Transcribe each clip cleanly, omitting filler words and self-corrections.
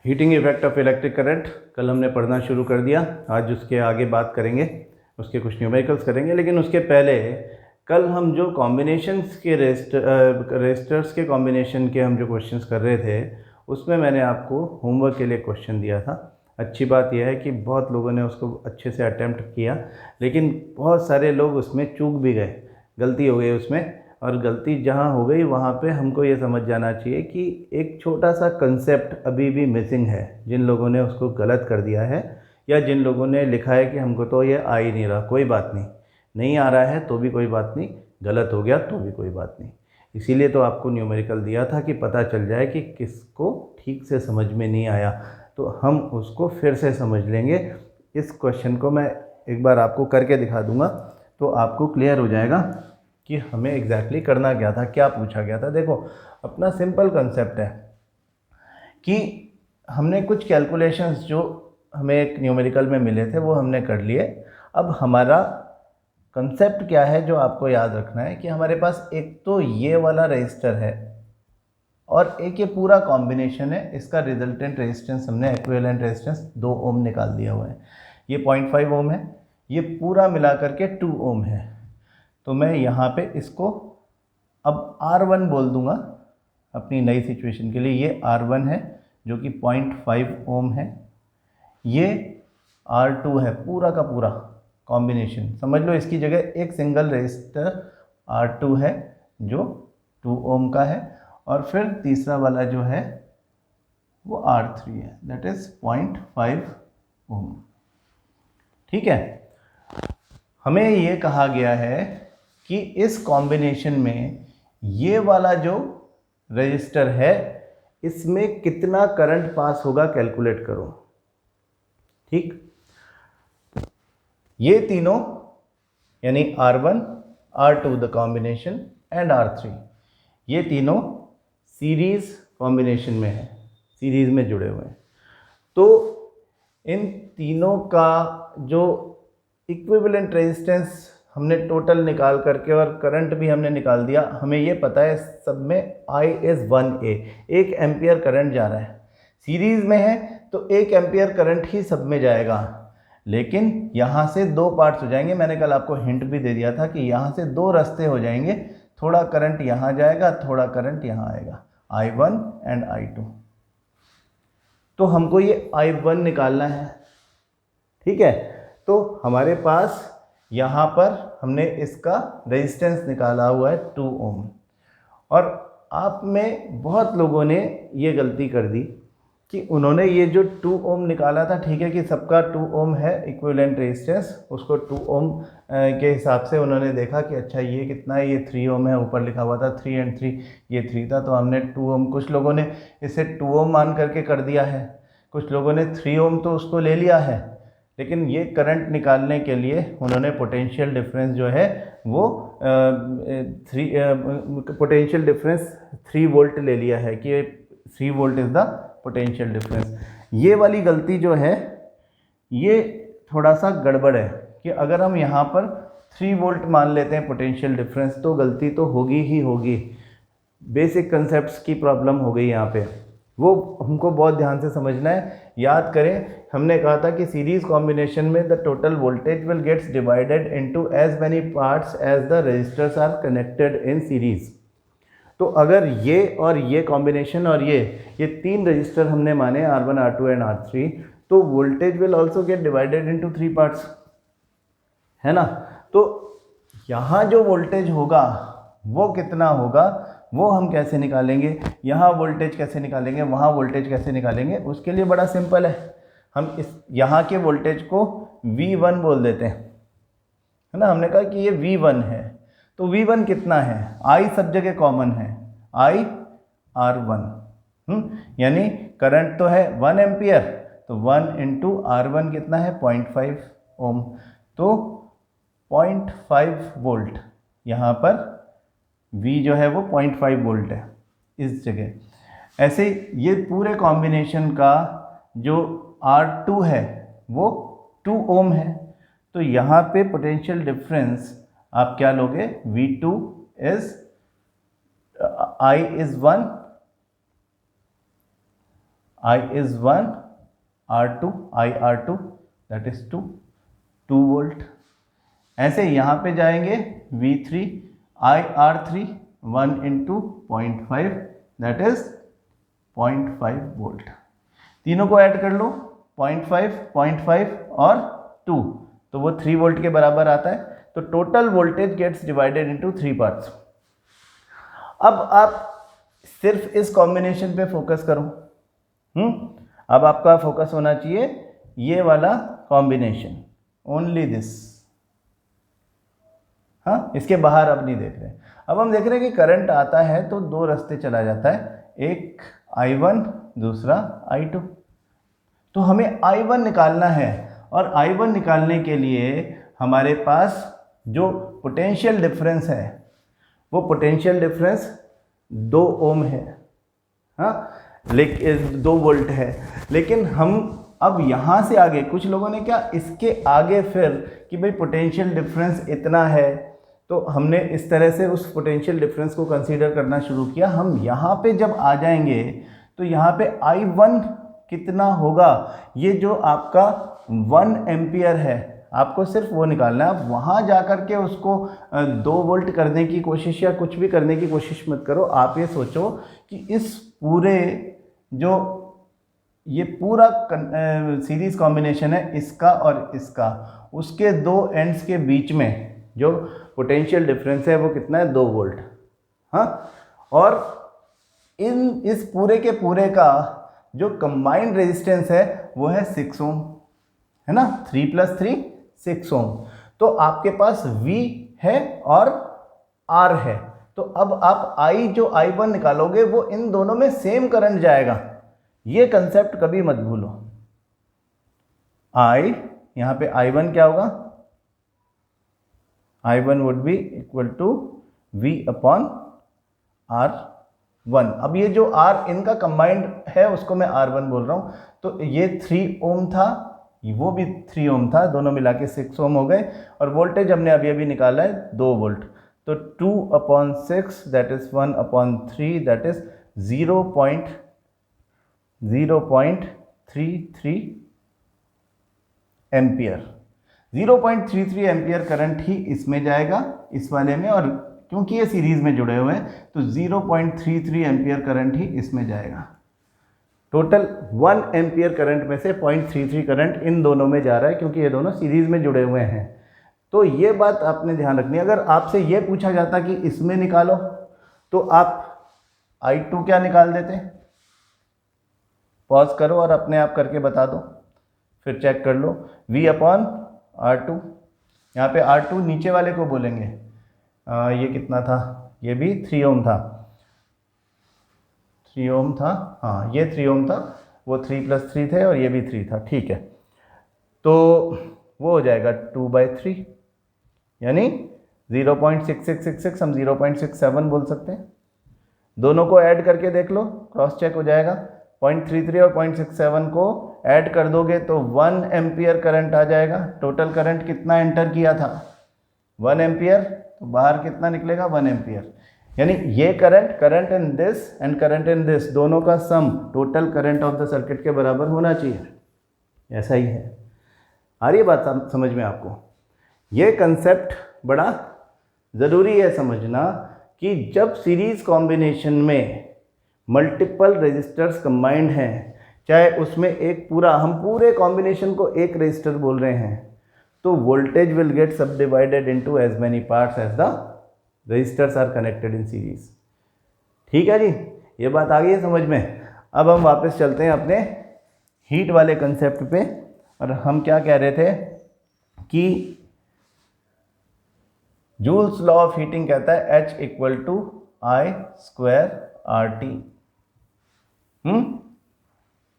Heating effect of electric current कल हमने पढ़ना शुरू कर दिया। आज उसके आगे बात करेंगे, उसके कुछ न्यूमेरिकल्स करेंगे। लेकिन उसके पहले कल हम जो कॉम्बिनेशंस के रेजिस्टर्स के कॉम्बिनेशन के हम जो क्वेश्चंस कर रहे थे, उसमें मैंने आपको होमवर्क के लिए क्वेश्चन दिया था। अच्छी बात यह है कि बहुत लोगों ने उसको अच्छे से अटैम्प्ट किया, लेकिन बहुत सारे लोग उसमें चूक भी गए, गलती हो गई उसमें। और गलती जहाँ हो गई वहाँ पे हमको ये समझ जाना चाहिए कि एक छोटा सा कंसेप्ट अभी भी मिसिंग है। जिन लोगों ने उसको गलत कर दिया है या जिन लोगों ने लिखा है कि हमको तो ये आ ही नहीं रहा, कोई बात नहीं, नहीं आ रहा है तो भी कोई बात नहीं, गलत हो गया तो भी कोई बात नहीं। इसीलिए तो आपको न्यूमेरिकल दिया था कि पता चल जाए कि किसको ठीक से समझ में नहीं आया, तो हम उसको फिर से समझ लेंगे। इस क्वेश्चन को मैं एक बार आपको करके दिखा दूंगा तो आपको क्लियर हो जाएगा कि हमें एग्जैक्टली करना क्या था, क्या पूछा गया था। देखो, अपना सिंपल कंसेप्ट है कि हमने कुछ कैलकुलेशंस जो हमें एक न्यूमेरिकल में मिले थे वो हमने कर लिए। अब हमारा कंसेप्ट क्या है जो आपको याद रखना है कि हमारे पास एक तो ये वाला रजिस्टर है और एक ये पूरा कॉम्बिनेशन है। इसका रिजल्टेंट रेजिस्टेंस हमने इक्विवेलेंट रेजिस्टेंस 2 ओम निकाल दिया हुआ है। ये 0.5 ओम है, ये पूरा मिला करके 2 ओम है। तो मैं यहाँ पे इसको अब R1 बोल दूंगा अपनी नई सिचुएशन के लिए। ये R1 है जो कि 0.5 ओम है, ये R2 है पूरा का पूरा कॉम्बिनेशन। समझ लो इसकी जगह एक सिंगल रेजिस्टर R2 है जो 2 ओम का है, और फिर तीसरा वाला जो है वो R3 है, दैट इज 0.5 ओम। ठीक है, हमें ये कहा गया है कि इस कॉम्बिनेशन में ये वाला जो रजिस्टर है इसमें कितना करंट पास होगा कैलकुलेट करो। ठीक, ये तीनों यानी R1, R2 the combination and R3, ये तीनों सीरीज कॉम्बिनेशन में है, सीरीज में जुड़े हुए हैं। तो इन तीनों का जो इक्विवेलेंट रेजिस्टेंस हमने टोटल निकाल करके और करंट भी हमने निकाल दिया, हमें ये पता है सब में I is 1A, 1 ampere current जा रहा है। सीरीज में है तो 1 एम्पियर करंट ही सब में जाएगा, लेकिन यहाँ से 2 पार्ट्स हो जाएंगे। मैंने कल आपको हिंट भी दे दिया था कि यहाँ से 2 रास्ते हो जाएंगे, थोड़ा करंट यहाँ जाएगा, थोड़ा करंट यहाँ आएगा, I1 एंड I2। तो हमको ये I1 निकालना है। ठीक है, तो हमारे पास यहाँ पर हमने इसका रेजिस्टेंस निकाला हुआ है 2 ओम। और आप में बहुत लोगों ने ये गलती कर दी कि उन्होंने ये जो 2 ओम निकाला था, ठीक है कि सबका 2 ओम है इक्विवेलेंट रेजिस्टेंस, उसको 2 ओम के हिसाब से उन्होंने देखा कि अच्छा ये कितना है, ये 3 ओम है, ऊपर लिखा हुआ था 3 and 3, ये 3 था तो हमने 2 ओम। कुछ लोगों ने इसे 2 ओम मान करके कर दिया है, कुछ लोगों ने 3 ओम तो उसको ले लिया है, लेकिन ये करंट निकालने के लिए उन्होंने पोटेंशियल डिफरेंस जो है वो पोटेंशियल डिफरेंस 3 वोल्ट ले लिया है कि 3 volt is the potential difference. ये वाली गलती जो है ये थोड़ा सा गड़बड़ है कि अगर हम यहाँ पर 3 वोल्ट मान लेते हैं पोटेंशियल डिफरेंस तो गलती तो होगी ही होगी। बेसिक कंसेप्ट्स की प्रॉब्लम हो गई यहाँ पे, वो हमको बहुत ध्यान से समझना है। याद करें, हमने कहा था कि सीरीज कॉम्बिनेशन में the total voltage will gets divided into as many parts as the resistors are connected in series. तो अगर ये और ये कॉम्बिनेशन और ये 3 रजिस्टर हमने माने R1, R2 एंड R3, तो voltage will also get divided into 3 parts, है ना। तो यहाँ जो वोल्टेज होगा वो कितना होगा, वो हम कैसे निकालेंगे, यहाँ वोल्टेज कैसे निकालेंगे, वहाँ वोल्टेज कैसे निकालेंगे, उसके लिए बड़ा सिंपल है। हम इस यहाँ के वोल्टेज को V1 बोल देते हैं, है ना। हमने कहा कि ये V1 है, तो V1 कितना है, I सब जगह कॉमन है, I R1, यानी करंट तो है 1 एम्पियर, तो 1 इंटू R1 कितना है 0.5 ओम, तो 0.5 वोल्ट। यहाँ पर V जो है वो 0.5 वोल्ट है इस जगह। ऐसे ये पूरे कॉम्बिनेशन का जो R2 है वो 2 ओम है, तो यहाँ पे पोटेंशियल डिफरेंस आप क्या लोगे, V2 is I is 1 I is 1, R2 IR2 that is 2 volt. ऐसे यहाँ पे जाएंगे V3 IR3 1 into 0.5 that is 0.5 volt. तीनों को ऐड कर लो 0.5 0.5 और 2 तो वो 3 वोल्ट के बराबर आता है। तो total voltage gets divided into 3 parts. अब आप सिर्फ इस कॉम्बिनेशन पे फोकस करो। अब आपका फोकस होना चाहिए ये वाला कॉम्बिनेशन, ओनली दिस। हाँ, इसके बाहर अब नहीं देख रहे। अब हम देख रहे हैं कि करंट आता है तो दो रास्ते चला जाता है, एक I1 दूसरा I2। तो हमें I1 निकालना है और I1 निकालने के लिए हमारे पास जो पोटेंशियल डिफरेंस है वो पोटेंशियल डिफरेंस 2 ओम है। हाँ, लेकिन 2 वोल्ट है। लेकिन हम अब यहाँ से आगे कुछ लोगों ने क्या इसके आगे फिर कि भाई पोटेंशियल डिफरेंस इतना है तो हमने इस तरह से उस पोटेंशियल डिफरेंस को कंसीडर करना शुरू किया। हम यहाँ पे जब आ जाएंगे तो यहाँ पे I1 कितना होगा, ये जो आपका 1 एम्पियर है आपको सिर्फ वो निकालना है। आप वहाँ जा कर के उसको 2 वोल्ट करने की कोशिश या कुछ भी करने की कोशिश मत करो। आप ये सोचो कि इस पूरे जो ये पूरा सीरीज़ कॉम्बिनेशन है इसका और इसका, उसके 2 एंड्स के बीच में जो पोटेंशियल डिफरेंस है वो कितना है, 2 वोल्ट। हाँ, और इस पूरे के पूरे का जो कंबाइंड रेजिस्टेंस है वो है 6 ओम, है ना। 3 + 3 6 ओम। तो आपके पास V है और R है। तो अब आप I जो I1 निकालोगे वो इन दोनों में सेम करंट जाएगा। ये कंसेप्ट कभी मत भूलो। I यहाँ पे I1 क्या होगा, I1 would be equal to V upon R1। अब ये जो R इनका कंबाइंड है उसको मैं R1 बोल रहा हूँ। तो ये 3 ओम था, वो भी 3 ओम था, दोनों मिला के 6 ओम हो गए। और वोल्टेज हमने अभी अभी निकाला है 2 वोल्ट। तो 2/6 that is 1/3 that is 0.33 ampere. 0.33 ampere current ही इसमें जाएगा, इस वाले में। और क्योंकि ये सीरीज में जुड़े हुए हैं तो 0.33 एम्पियर करंट ही इसमें जाएगा। टोटल 1 एम्पियर करंट में से 0.33 करंट इन दोनों में जा रहा है क्योंकि ये दोनों सीरीज में जुड़े हुए हैं। तो ये बात आपने ध्यान रखनी है। अगर आपसे ये पूछा जाता कि इसमें निकालो तो आप I2 क्या निकाल देते? पॉज करो और अपने आप करके बता दो, फिर चेक कर लो। V अपॉन R2, यहाँ पे R2 नीचे वाले को बोलेंगे। ये कितना था, ये भी 3 ओम था। 3 ओम था, हाँ ये 3 ओम था, वो 3 + 3 थे और ये भी 3 था, ठीक है। तो वो हो जाएगा 2/3 यानी 0.6666 हम 0.67 बोल सकते हैं। दोनों को ऐड करके देख लो, क्रॉस चेक हो जाएगा। 0.33 और 0.67 को ऐड कर दोगे तो 1 एम्पियर करंट आ जाएगा। टोटल करंट कितना एंटर किया था, 1 एम्पियर, तो बाहर कितना निकलेगा, 1 एम्पियर। यानी ये current in this and current in this दोनों का sum total current of the circuit के बराबर होना चाहिए। ऐसा ही है। आ रही है बात समझ में आपको? ये कंसेप्ट बड़ा ज़रूरी है समझना कि जब सीरीज़ कॉम्बिनेशन में मल्टीपल रेजिस्टर्स कंबाइंड हैं, चाहे उसमें एक पूरा, हम पूरे कॉम्बिनेशन को एक रेजिस्टर बोल रहे हैं, तो voltage will get subdivided into as many parts as the resistors are connected in series. ठीक है जी, ये बात आ गई है समझ में। अब हम वापस चलते हैं अपने हीट वाले कंसेप्ट पे। और हम क्या कह रहे थे कि जूल्स लॉ ऑफ हीटिंग कहता है H = I² RT।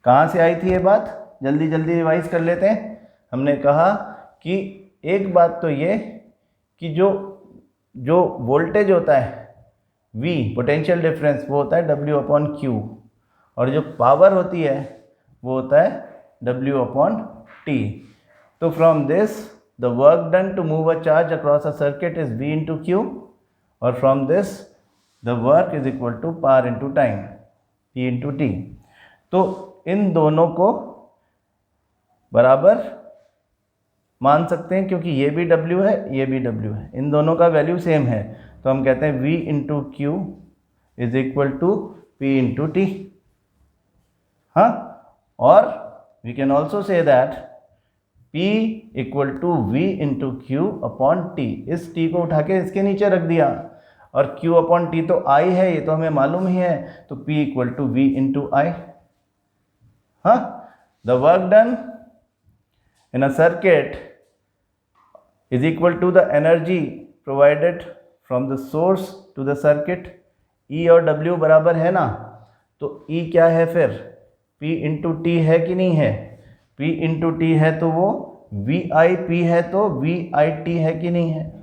कहाँ से आई थी ये बात, जल्दी जल्दी रिवाइज कर लेते हैं। हमने कहा कि एक बात तो ये कि जो वोल्टेज होता है V पोटेंशियल डिफरेंस वो होता है W/Q, और जो पावर होती है वो होता है W/T। तो from this the work done to move a charge across a circuit is V × Q, और from this the work is equal to power into time P × T। तो इन दोनों को बराबर मान सकते हैं क्योंकि ये भी W है, ये भी W है, इन दोनों का वैल्यू सेम है, तो हम कहते हैं V into Q is equal to P into T. हाँ, और we can also say that P equal to V into Q upon T. इस T को उठा के इसके नीचे रख दिया, और Q अपॉन टी तो I है, ये तो हमें मालूम ही है, तो P equal to V into I। हाँ, the work done in a circuit is equal to the energy provided from the source to the circuit। E और W बराबर है ना, तो E क्या है फिर, P इंटू टी है कि नहीं है, P इंटू टी है तो वो VIP है, तो VIT है कि नहीं है।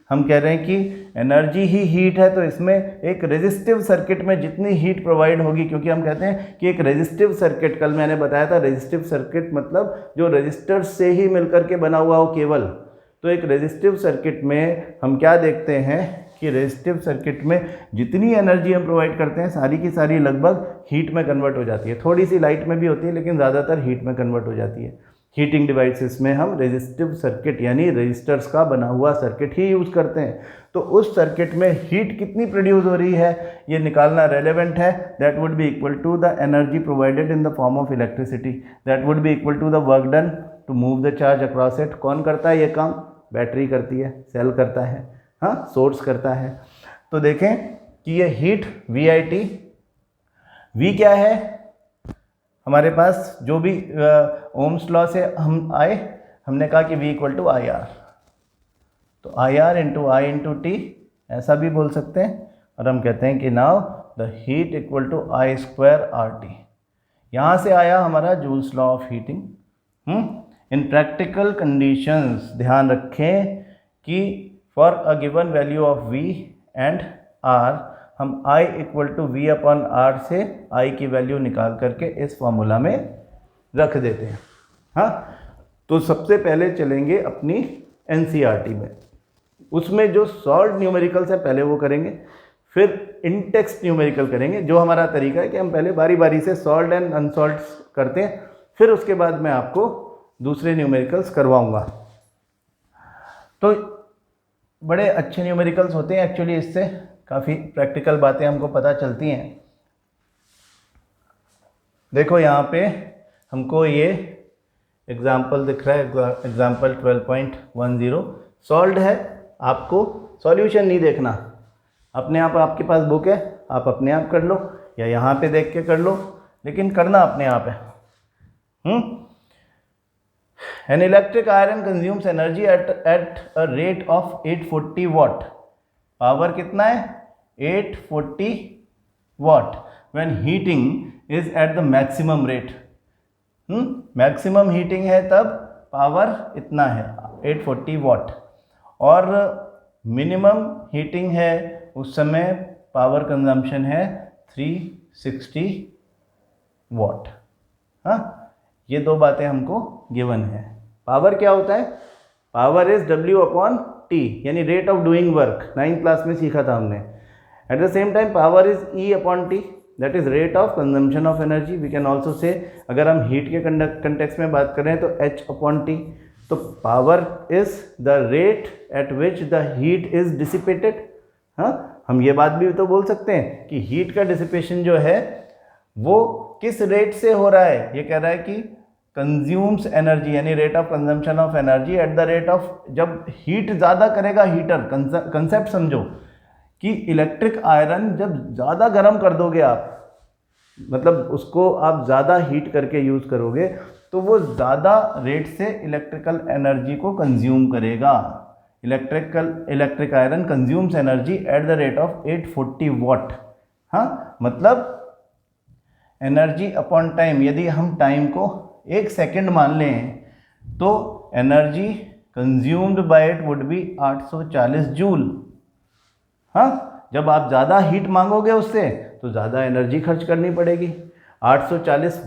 हम कह रहे हैं कि एनर्जी ही हीट है, तो इसमें एक रेजिस्टिव सर्किट में जितनी हीट प्रोवाइड होगी, क्योंकि हम कहते हैं कि एक रेजिस्टिव सर्किट, कल मैंने बताया था रेजिस्टिव सर्किट मतलब जो रेजिस्टर्स से ही मिलकर के बना हुआ हो केवल। तो एक रेजिस्टिव सर्किट में हम क्या देखते हैं कि रेजिस्टिव सर्किट में जितनी एनर्जी हम प्रोवाइड करते हैं सारी की सारी लगभग हीट में कन्वर्ट हो जाती है। थोड़ी सी लाइट में भी होती है, लेकिन ज़्यादातर हीट में कन्वर्ट हो जाती है। हीटिंग डिवाइसेस में हम रेजिस्टिव सर्किट यानी रेजिस्टर्स का बना हुआ सर्किट ही यूज़ करते हैं। तो उस सर्किट में हीट कितनी प्रोड्यूस हो रही है ये निकालना रेलेवेंट है। That would be equal to the energy provided in the form of electricity, that would be equal to the work done to move the charge across it. कौन करता है ये काम, बैटरी करती है, सेल करता है, हाँ, सोर्स करता है। तो देखें कि ये हीट VIT, V क्या है हमारे पास, जो भी ओम्स लॉ से हम आए, हमने कहा कि V इक्वल टू IR, तो IR into I into T ऐसा भी बोल सकते हैं। और हम कहते हैं कि now the heat equal to I square RT। यहाँ से आया हमारा Joule's law of heating. In practical conditions ध्यान रखें कि for a given value of V and R हम I equal to V upon R से I की वैल्यू निकाल करके इस फॉर्मूला में रख देते हैं। हाँ, तो सबसे पहले चलेंगे अपनी NCERT में, उसमें जो सॉल्व न्यूमेरिकल्स है पहले वो करेंगे, फिर इन टेक्स्ट न्यूमेरिकल करेंगे। जो हमारा तरीका है कि हम पहले बारी बारी से सॉल्व एंड अनसॉल्व करते हैं, फिर उसके बाद मैं आपको दूसरे न्यूमेरिकल्स करवाऊंगा। तो बड़े अच्छे न्यूमेरिकल्स होते हैं एक्चुअली, इससे काफ़ी प्रैक्टिकल बातें हमको पता चलती हैं। देखो यहाँ पे हमको ये एग्जाम्पल दिख रहा है, एग्जाम्पल 12.10 सॉल्व है। आपको सॉल्यूशन नहीं देखना, अपने आप आपके पास बुक है, आप अपने आप कर लो या यहाँ पे देख के कर लो, लेकिन करना अपने आप है। An electric iron consumes energy at a rate of 840 watt। Power कितना है, 840 watt when heating is at the maximum rate। Maximum heating है तब पावर इतना है 840 वाट, और मिनिमम हीटिंग है उस समय पावर कंजम्पशन है 360 वाट। हाँ, ये दो बातें हमको गिवन है। पावर क्या होता है, power is W upon T यानी rate of doing work, 9th class में सीखा था हमने। At the same time power is E upon T, that is rate of consumption of energy. We can also say, अगर हम heat के context में बात करें तो H अपॉन टी। तो power is the rate at which the heat is dissipated. हाँ, हम ये बात भी तो बोल सकते हैं कि हीट का डिसिपेशन जो है वो किस रेट से हो रहा है। ये कह रहा है कि कंज्यूम्स एनर्जी यानी rate of consumption of energy at the rate of, जब हीट ज़्यादा करेगा हीटर, कंसेप्ट समझो कि इलेक्ट्रिक आयरन जब ज़्यादा गर्म कर दोगे आप, मतलब उसको आप ज़्यादा हीट करके यूज़ करोगे, तो वो ज़्यादा रेट से इलेक्ट्रिकल एनर्जी को कंज्यूम करेगा। Electric iron consumes energy at the rate of 840 वाट। हाँ, मतलब एनर्जी अपॉन टाइम, यदि हम टाइम को 1 सेकेंड मान लें तो energy consumed by it would be 840 joule. हाँ, जब आप ज़्यादा हीट मांगोगे उससे तो ज़्यादा एनर्जी खर्च करनी पड़ेगी। 840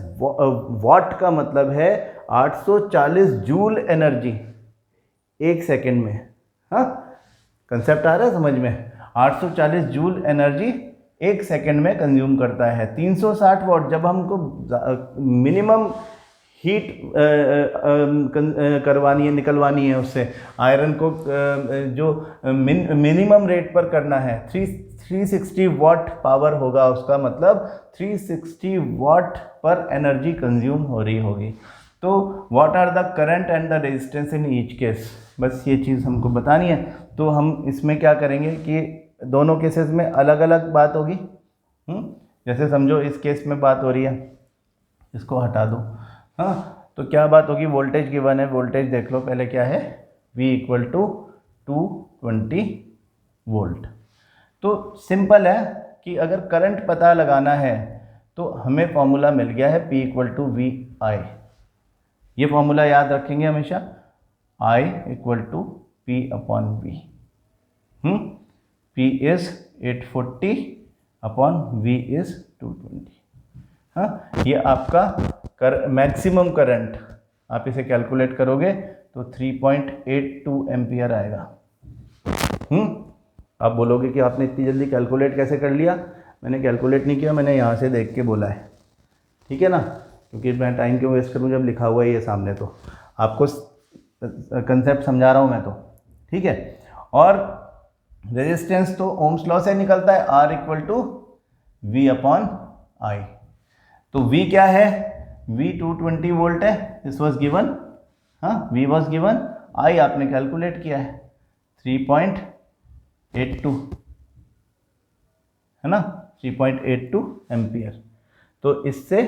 वाट का मतलब है 840 जूल एनर्जी 1 सेकेंड में। हाँ, कंसेप्ट आ रहा है समझ में, 840 जूल एनर्जी 1 सेकेंड में कंज्यूम करता है। 360 वाट जब हमको मिनिमम हीट करवानी है, निकलवानी है उससे, आयरन को जो मिनिमम रेट पर करना है, 360 वाट पावर होगा उसका, मतलब 360 वाट पर एनर्जी कंज्यूम हो रही होगी। तो what are the current and the resistance in each case, बस ये चीज़ हमको बतानी है। तो हम इसमें क्या करेंगे कि दोनों केसेस में अलग अलग बात होगी। जैसे समझो इस केस में बात हो रही है, इसको हटा दो। हाँ, तो क्या बात होगी, वोल्टेज गिवन है, वोल्टेज देख लो पहले क्या है, V इक्वल टू 220 वोल्ट। तो सिंपल है कि अगर करंट पता लगाना है तो हमें फॉर्मूला मिल गया है P equal to V I. ये फॉर्मूला याद रखेंगे हमेशा, I equal to P upon V. P is 840 upon V is 220। हाँ, ये आपका मैक्सिमम करंट, आप इसे कैलकुलेट करोगे तो 3.82 एम्पियर आएगा। आप बोलोगे कि आपने इतनी जल्दी कैलकुलेट कैसे कर लिया? मैंने कैलकुलेट नहीं किया, मैंने यहाँ से देख के बोला है, ठीक है ना, क्योंकि मैं टाइम क्यों वेस्ट करूँ जब लिखा हुआ है ये सामने। तो आपको कंसेप्ट समझा रहा हूँ मैं तो, ठीक है। और रेजिस्टेंस तो ओम्स लॉ से निकलता है, R equal to V upon I. तो V क्या है, V 220 वोल्ट है, दिस वॉज गिवन। हाँ, V वॉज गिवन, I आपने कैलकुलेट किया है 3.82, है ना, 3.82 एम्पियर। तो इससे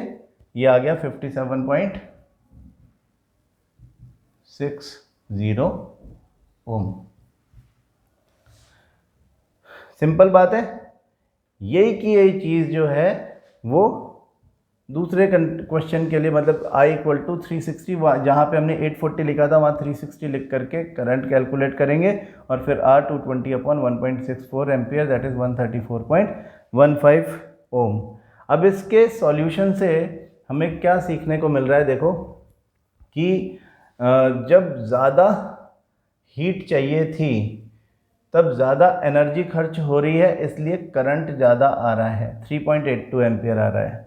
ये आ गया 57.60 ओम। सिंपल बात है। यही की यही चीज़ जो है वो दूसरे क्वेश्चन के लिए, मतलब I इक्वल टू 360, जहाँ पे हमने 840 लिखा था वहाँ 360 लिख करके करंट कैलकुलेट करेंगे, और फिर R 220 upon 1.64 ampere, that is 134.15 ओम। अब इसके सॉल्यूशन से हमें क्या सीखने को मिल रहा है, देखो कि जब ज़्यादा हीट चाहिए थी तब ज़्यादा एनर्जी खर्च हो रही है, इसलिए करंट ज़्यादा आ रहा है, 3.82 एम्पियर आ रहा है।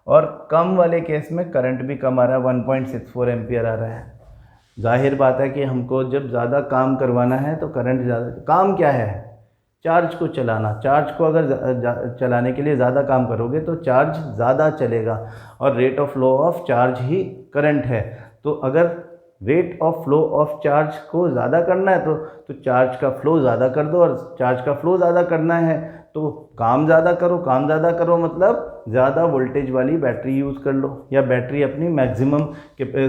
और कम वाले केस में करंट भी कम आ रहा है, 1.64 एम्पियर आ रहा है। जाहिर बात है कि हमको जब ज़्यादा काम करवाना है तो करंट ज़्यादा, काम क्या है, चार्ज को चलाना। चार्ज को अगर चलाने के लिए ज़्यादा काम करोगे तो चार्ज ज़्यादा चलेगा, और rate of flow of charge he current है। तो अगर rate of flow of charge को ज़्यादा करना है तो चार्ज का फ्लो ज़्यादा कर दो, और चार्ज का फ्लो ज़्यादा करना है तो काम ज़्यादा करो। काम ज़्यादा करो मतलब ज़्यादा वोल्टेज वाली बैटरी यूज़ कर लो, या बैटरी अपनी मैक्सिमम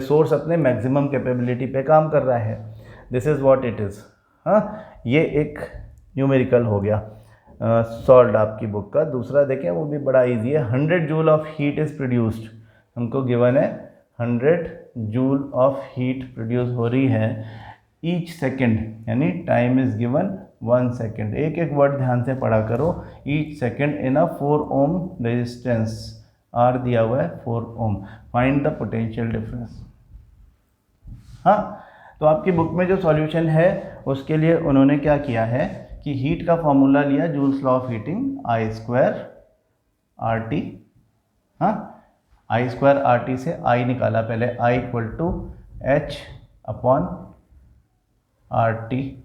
सोर्स अपने मैक्सिमम कैपेबिलिटी पे काम कर रहा है। This is what it is. हाँ, ये एक न्यूमेरिकल हो गया सॉल्व्ड आपकी बुक का। दूसरा देखें, वो भी बड़ा इजी है। 100 joule of heat is produced, हमको गिवन है 100 जूल ऑफ हीट प्रोड्यूस हो रही है ईच सेकेंड, यानी टाइम इज़ गिवन 1 सेकेंड। एक एक वर्ड ध्यान से पढ़ा करो। Each second in a 4 ohm resistance, R दिया हुआ है 4 ohm, find the potential difference. हाँ, तो आपकी बुक में जो सॉल्यूशन है उसके लिए उन्होंने क्या किया है कि हीट का फॉर्मूला लिया, Joule's law of heating, I square R T. हाँ, आई स्क्वायर आर टी से आई निकाला पहले, I equal to H upon R T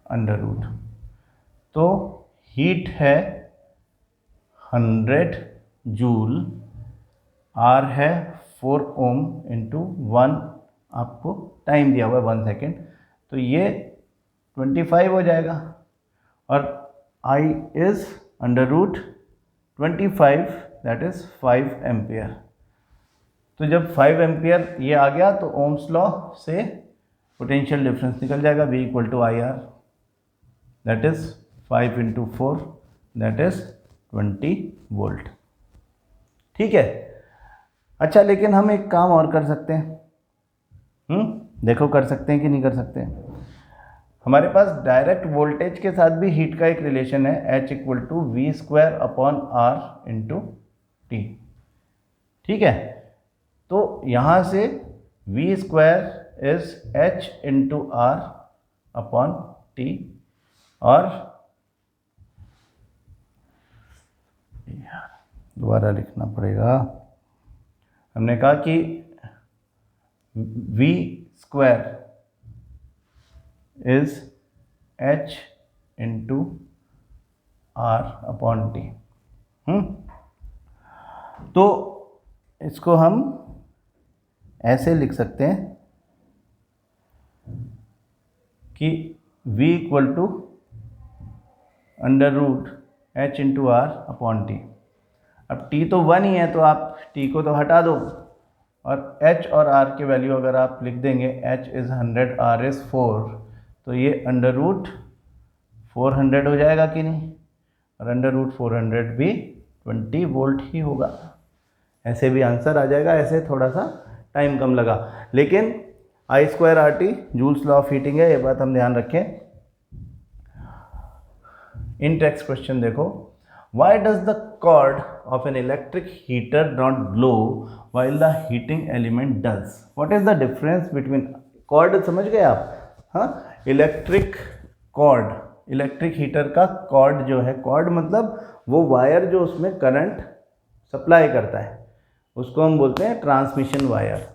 under root. तो हीट है 100 जूल, आर है 4 ओम इंटू 1, आपको टाइम दिया हुआ है 1 सेकेंड, तो ये 25 हो जाएगा, और I is under root 25, that is 5 ampere. तो जब 5 एम्पियर ये आ गया तो ओम्स लॉ से पोटेंशियल डिफरेंस निकल जाएगा, V equal to I R, that is 5 into 4, that is 20 volt. ठीक है। अच्छा, लेकिन हम एक काम और कर सकते हैं। देखो कर सकते हैं कि नहीं कर सकते हैं। हमारे पास डायरेक्ट वोल्टेज के साथ भी हीट का एक रिलेशन है, H equal to V square upon R into T. ठीक है, तो यहाँ से V square is H into R upon T, और यार दोबारा लिखना पड़ेगा। हमने कहा कि v square is h into r upon T. तो इसको हम ऐसे लिख सकते हैं कि v equal to under root h into R upon T. अब t तो 1 ही है तो आप t को तो हटा दो और h और r की वैल्यू अगर आप लिख देंगे, h इज़ 100, r इज़ 4, तो ये अंडर रूट 400 हो जाएगा कि नहीं, और अंडर रूट 400 भी 20 वोल्ट ही होगा। ऐसे भी आंसर आ जाएगा, ऐसे थोड़ा सा टाइम कम लगा, लेकिन I square R T joule's law of heating है, ये बात हम ध्यान रखें। इन टेक्स्ट क्वेश्चन देखो, why does the cord of an electric heater not glow while the heating element does. What is the difference between, cord समझ गए आप, हाँ, इलेक्ट्रिक कॉर्ड, इलेक्ट्रिक हीटर का कॉर्ड जो है, कॉर्ड मतलब वो वायर जो उसमें करंट सप्लाई करता है, उसको हम बोलते हैं ट्रांसमिशन वायर।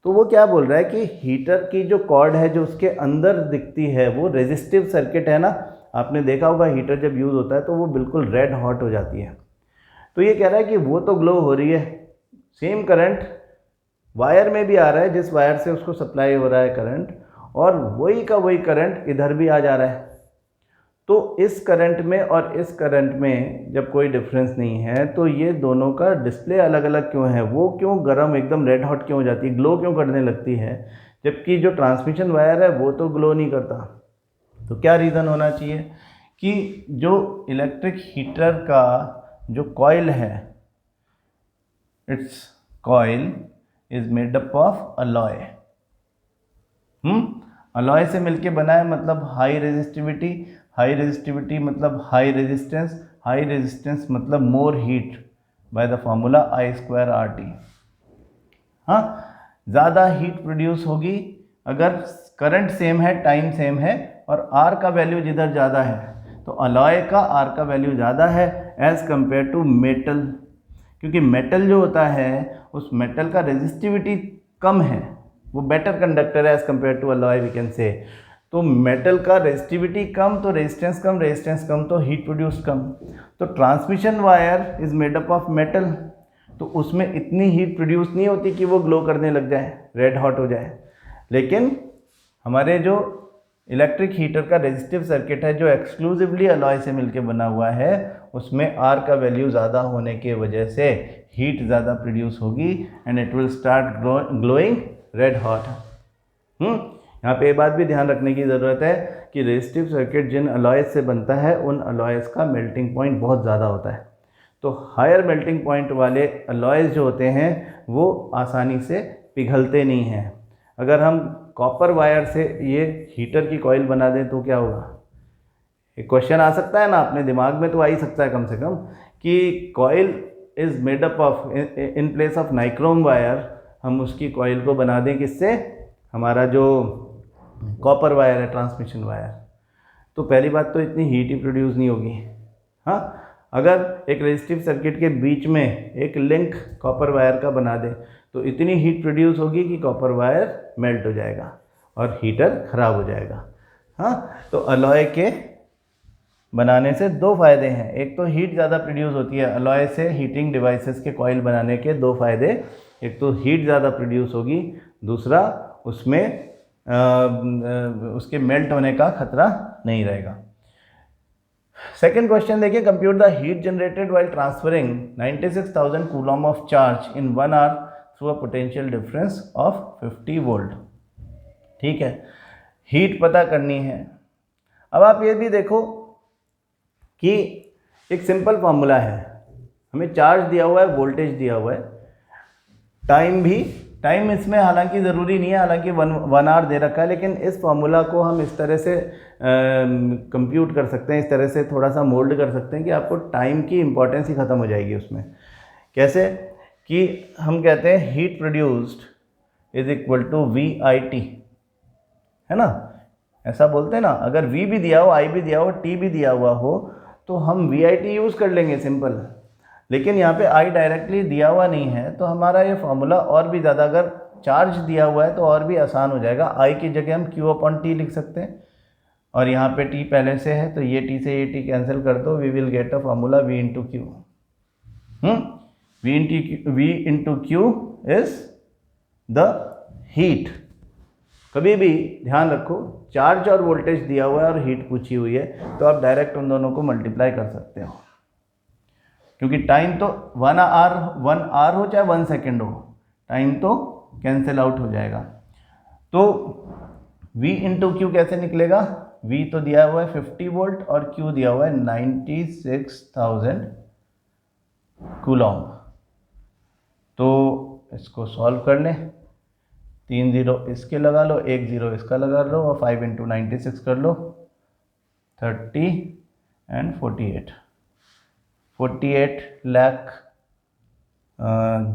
तो वो क्या बोल रहा है कि हीटर की जो कॉर्ड है जो उसके अंदर दिखती है वो रेजिस्टिव सर्किट है ना, आपने देखा होगा हीटर जब यूज़ होता है तो वो बिल्कुल रेड हॉट हो जाती है। तो ये कह रहा है कि वो तो ग्लो हो रही है, सेम करंट वायर में भी आ रहा है जिस वायर से उसको सप्लाई हो रहा है करंट, और वही का वही करंट इधर भी आ जा रहा है। तो इस करंट में और इस करंट में जब कोई डिफरेंस नहीं है तो ये दोनों का डिस्प्ले अलग अलग क्यों है, वो क्यों गर्म एकदम रेड हॉट क्यों हो जाती है, ग्लो क्यों करने लगती है, जबकि जो ट्रांसमिशन वायर है वो तो ग्लो नहीं करता। तो क्या रीज़न होना चाहिए कि जो इलेक्ट्रिक हीटर का जो कॉइल है, it's coil is made up of alloy. Alloy से मिलके बना है, मतलब हाई रेजिस्टिविटी, हाई रेजिस्टिविटी मतलब हाई रेजिस्टेंस, हाई रेजिस्टेंस मतलब more heat by the formula I square R T. हाँ, ज़्यादा हीट प्रोड्यूस होगी अगर करंट सेम है, टाइम सेम है, और R का वैल्यू जिधर ज़्यादा है तो अलॉय का R का वैल्यू ज़्यादा है एज़ कम्पेयर टू मेटल, क्योंकि मेटल जो होता है उस मेटल का रेजिस्टिविटी कम है, वो बेटर कंडक्टर है as compare to alloy we can say. तो मेटल का रेजिस्टिविटी कम तो रेजिस्टेंस कम, रेजिस्टेंस कम तो हीट प्रोड्यूस कम। तो transmission wire is made up of metal, तो उसमें इतनी हीट प्रोड्यूस नहीं होती कि वो ग्लो करने लग जाए, रेड हॉट हो जाए। लेकिन हमारे जो इलेक्ट्रिक हीटर का रेजिस्टिव सर्किट है जो एक्सक्लूसिवली अलॉय से मिलके बना हुआ है, उसमें R का वैल्यू ज़्यादा होने के वजह से हीट ज़्यादा प्रोड्यूस होगी and it will start glowing red hot. यहाँ पे ये बात भी ध्यान रखने की ज़रूरत है कि रेजिस्टिव सर्किट जिन अलॉयज़ से बनता है उन अलॉयज़ का मेल्टिंग पॉइंट बहुत ज़्यादा होता है। तो हायर मेल्टिंग पॉइंट वाले अलॉयज़ जो होते हैं वो आसानी से पिघलते नहीं हैं। अगर हम कॉपर वायर से ये हीटर की कॉइल बना दें तो क्या होगा, एक क्वेश्चन आ सकता है ना, अपने दिमाग में तो आ ही सकता है कम से कम, कि coil is made up of, in place of nichrome wire हम उसकी कॉइल को बना दें किससे, हमारा जो कॉपर वायर है, ट्रांसमिशन वायर, तो पहली बात तो इतनी हीट ही प्रोड्यूस नहीं होगी। हाँ, अगर एक रेजिस्टिव सर्किट के बीच में एक लिंक कॉपर वायर का बना दें तो इतनी हीट प्रोड्यूस होगी कि कॉपर वायर मेल्ट हो जाएगा और हीटर ख़राब हो जाएगा। हाँ, तो अलॉय के बनाने से दो फ़ायदे हैं, एक तो हीट ज़्यादा प्रोड्यूस होती है, अलॉय से हीटिंग डिवाइसेस के कॉइल बनाने के दो फ़ायदे, एक तो हीट ज़्यादा प्रोड्यूस होगी, दूसरा उसमें उसके मेल्ट होने का खतरा नहीं रहेगा। सेकेंड क्वेश्चन देखिए, compute the heat generated while transferring 96,000 coulomb of charge in 1 hour through a potential difference of 50 volt. ठीक है, हीट पता करनी है। अब आप ये भी देखो कि एक सिंपल फार्मूला है, हमें चार्ज दिया हुआ है, वोल्टेज दिया हुआ है, टाइम भी, टाइम इसमें हालांकि ज़रूरी नहीं है, हालांकि 1 आवर दे रखा है, लेकिन इस फार्मूला को हम इस तरह से कंप्यूट कर सकते हैं, इस तरह से थोड़ा सा मोल्ड कर सकते हैं कि आपको टाइम की इंपॉर्टेंस ही ख़त्म हो जाएगी उसमें। कैसे कि हम कहते हैं heat produced is equal to VIT, है ना, ऐसा बोलते हैं ना, अगर V भी दिया हो, I भी दिया हो, T भी दिया हुआ हो तो हम VIT यूज़ कर लेंगे सिंपल। लेकिन यहाँ पे आई डायरेक्टली दिया हुआ नहीं है, तो हमारा ये फार्मूला और भी ज़्यादा, अगर चार्ज दिया हुआ है तो और भी आसान हो जाएगा। आई की जगह हम क्यू अपॉन टी लिख सकते हैं, और यहाँ पे टी पहले से है तो ये टी से ये टी कैंसिल कर दो, we will get a formula V into Q. V into Q is the heat. कभी भी ध्यान रखो, चार्ज और वोल्टेज दिया हुआ है और हीट पूछी हुई है, तो आप डायरेक्ट उन दोनों को मल्टीप्लाई कर सकते हो, क्योंकि टाइम तो 1 आवर हो चाहे 1 सेकेंड हो, टाइम तो कैंसिल आउट हो जाएगा। तो V इंटू क्यू कैसे निकलेगा? V तो दिया हुआ है 50 वोल्ट और Q दिया हुआ है 96,000 कूलॉम। तो इसको सॉल्व कर लें, 3 जीरो इसके लगा लो, 1 जीरो इसका लगा लो, और 5 इंटू 96 कर लो, 30 एंड 48 लाख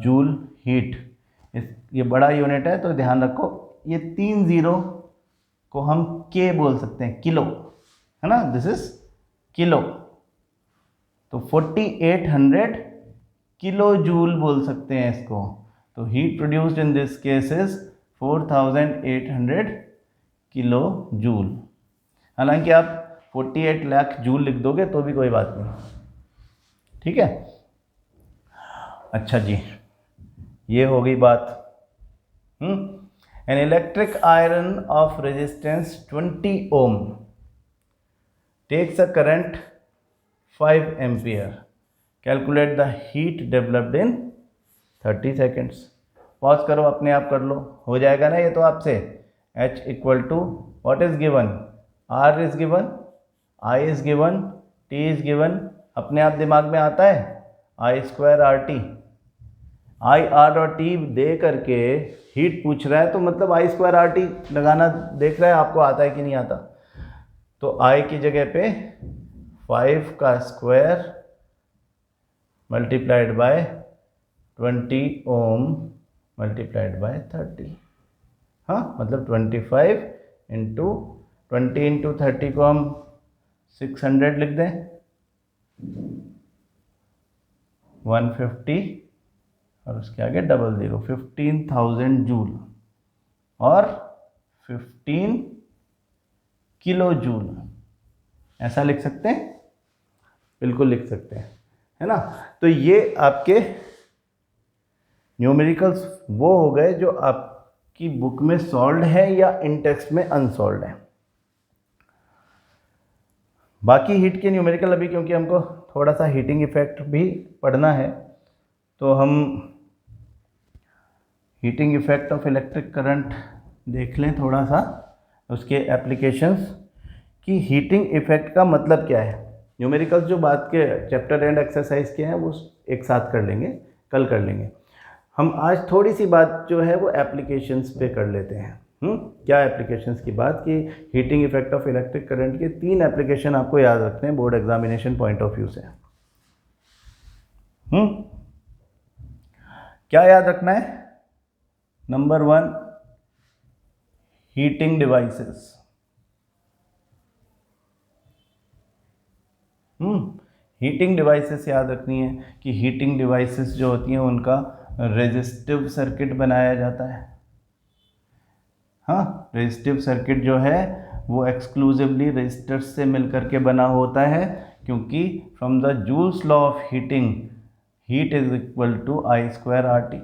जूल हीट। ये बड़ा यूनिट है तो ध्यान रखो, ये 3 जीरो को हम के बोल सकते हैं, किलो है ना, दिस इज किलो। तो 4800 किलो जूल बोल सकते हैं इसको। तो heat produced in this case is 4800 kilo joule. हालांकि आप 48 लाख जूल लिख दोगे तो भी कोई बात नहीं, ठीक है। अच्छा जी, ये हो गई बात। An electric iron of resistance 20 ohm takes a current 5 ampere, calculate the heat developed in 30 seconds. Pause करो, अपने आप कर लो, हो जाएगा ना ये तो आपसे। H equal to what is given, R is given, I is given, T is given, अपने आप दिमाग में आता है I square RT। I R और टी दे करके हीट पूछ रहा है, तो मतलब आई स्क्वायर आर टी लगाना देख रहा है आपको आता है कि नहीं आता। तो आई की जगह पे 5 का square multiplied by 20 ohm multiplied by 30, हाँ मतलब 25 इंटू 20 इंटू 30 को हम 600 लिख दें, 150 और उसके आगे डबल ज़ीरो, 15,000 जूल और 15 किलो जूल, ऐसा लिख सकते हैं, बिल्कुल लिख सकते हैं, है ना। तो ये आपके न्यूमेरिकल्स वो हो गए जो आपकी बुक में सॉल्व्ड है या इन टेक्स्ट में अनसॉल्व्ड है। बाकी हीट के न्यूमेरिकल अभी, क्योंकि हमको थोड़ा सा हीटिंग इफेक्ट भी पढ़ना है, तो हम heating effect of electric current देख लें थोड़ा सा, उसके एप्लीकेशंस कि हीटिंग इफेक्ट का मतलब क्या है। न्यूमेरिकल्स जो बात के चैप्टर एंड एक्सरसाइज के हैं वो एक साथ कर लेंगे, कल कर लेंगे। हम आज थोड़ी सी बात जो है वो एप्लीकेशंस पे कर लेते हैं। क्या एप्लीकेशंस की बात की, heating effect of electric current के 3 एप्लीकेशन आपको याद रखते हैं board examination point of view से। क्या याद रखना है? Number 1, heating devices. Heating devices याद रखनी है कि हीटिंग डिवाइसेस जो होती हैं उनका रेजिस्टिव सर्किट बनाया जाता है। हाँ, रेजिस्टिव सर्किट जो है वो एक्सक्लूसिवली रेजिस्टर्स से मिलकर के बना होता है, क्योंकि from the Joule's law of heating, heat is equal to I square R T.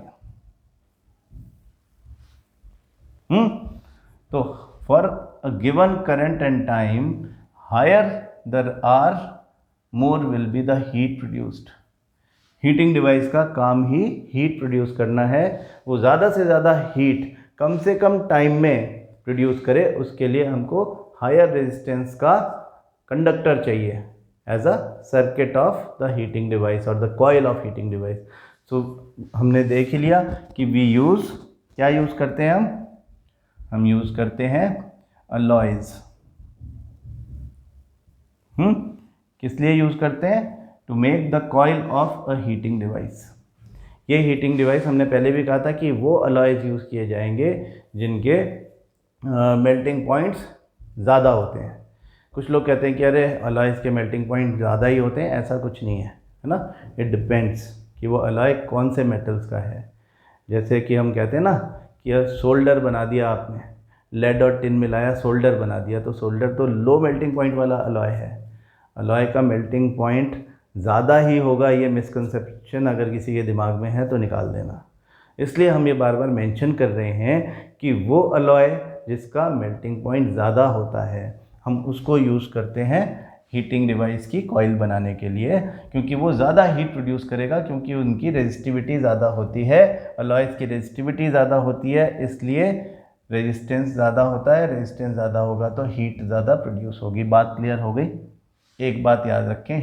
तो for a given current and time, higher the R more will be the heat produced. Heating device का काम ही heat produce करना है, वो ज़्यादा से ज़्यादा heat कम से कम टाइम में प्रोड्यूस करे, उसके लिए हमको हायर रेजिस्टेंस का कंडक्टर चाहिए as a circuit of the heating device और the coil of heating device. So हमने देख ही लिया कि वी यूज़, क्या यूज़ करते हैं हम यूज़ करते हैं अलॉयज़। किस लिए यूज़ करते हैं? To make the coil of a heating device. ये हीटिंग डिवाइस हमने पहले भी कहा था कि वो अलॉयज़ यूज़ किए जाएंगे जिनके मेल्टिंग पॉइंट्स ज़्यादा होते हैं। कुछ लोग कहते हैं कि अरे अलॉयज़ के मेल्टिंग पॉइंट ज़्यादा ही होते हैं, ऐसा कुछ नहीं है, है ना। इट डिपेंड्स कि वो अलॉय कौन से मेटल्स का है। जैसे कि हम कहते हैं ना कि यह सोल्डर बना दिया आपने, लेड और टिन मिलाया सोल्डर बना दिया, तो सोल्डर तो लो मेल्टिंग पॉइंट वाला अलॉय है। अलॉय का मेल्टिंग पॉइंट ज़्यादा ही होगा, ये मिसकंसेप्शन अगर किसी के दिमाग में है तो निकाल देना। इसलिए हम ये बार बार मेंशन कर रहे हैं कि वो अलॉय जिसका मेल्टिंग पॉइंट ज़्यादा होता है हम उसको यूज़ करते हैं हीटिंग डिवाइस की कॉइल बनाने के लिए, क्योंकि वो ज़्यादा हीट प्रोड्यूस करेगा, क्योंकि उनकी रेजिस्टिविटी ज़्यादा होती है। अलॉयज़ की रेजिस्टिविटी ज़्यादा होती है, इसलिए रेजिस्टेंस ज़्यादा होता है। रेजिस्टेंस ज़्यादा होगा तो हीट ज़्यादा प्रोड्यूस होगी। बात क्लियर हो गई। एक बात याद रखें,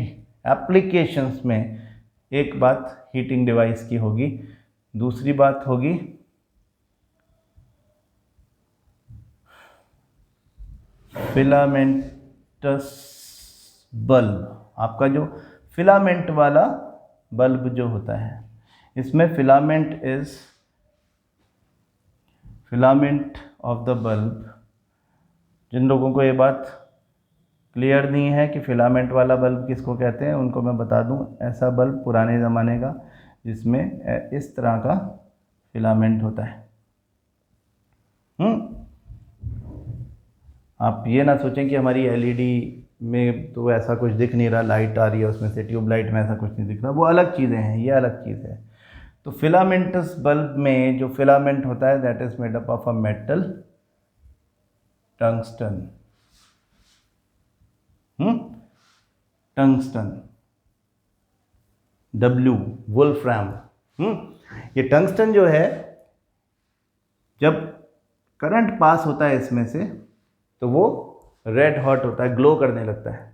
एप्लीकेशंस में एक बात हीटिंग डिवाइस की होगी, दूसरी बात होगी फिलामेंटस बल्ब। आपका जो फिलामेंट वाला बल्ब जो होता है, इसमें फिलामेंट ऑफ द बल्ब। जिन लोगों को ये बात क्लियर नहीं है कि फिलामेंट वाला बल्ब किसको कहते हैं, उनको मैं बता दूं, ऐसा बल्ब पुराने ज़माने का जिसमें इस तरह का फिलामेंट होता है। आप ये ना सोचें कि हमारी एलईडी में तो ऐसा कुछ दिख नहीं रहा, लाइट आ रही है उसमें से, ट्यूबलाइट में ऐसा कुछ नहीं दिख रहा, वो अलग चीज़ें हैं, ये अलग चीज़ है। तो फिलामेंटस बल्ब में जो फिलामेंट होता है that is made up of a metal tungsten. Tungsten, W Wolfram. ये टंगस्टन जो है, जब करंट पास होता है इसमें से तो वो रेड हॉट होता है, ग्लो करने लगता है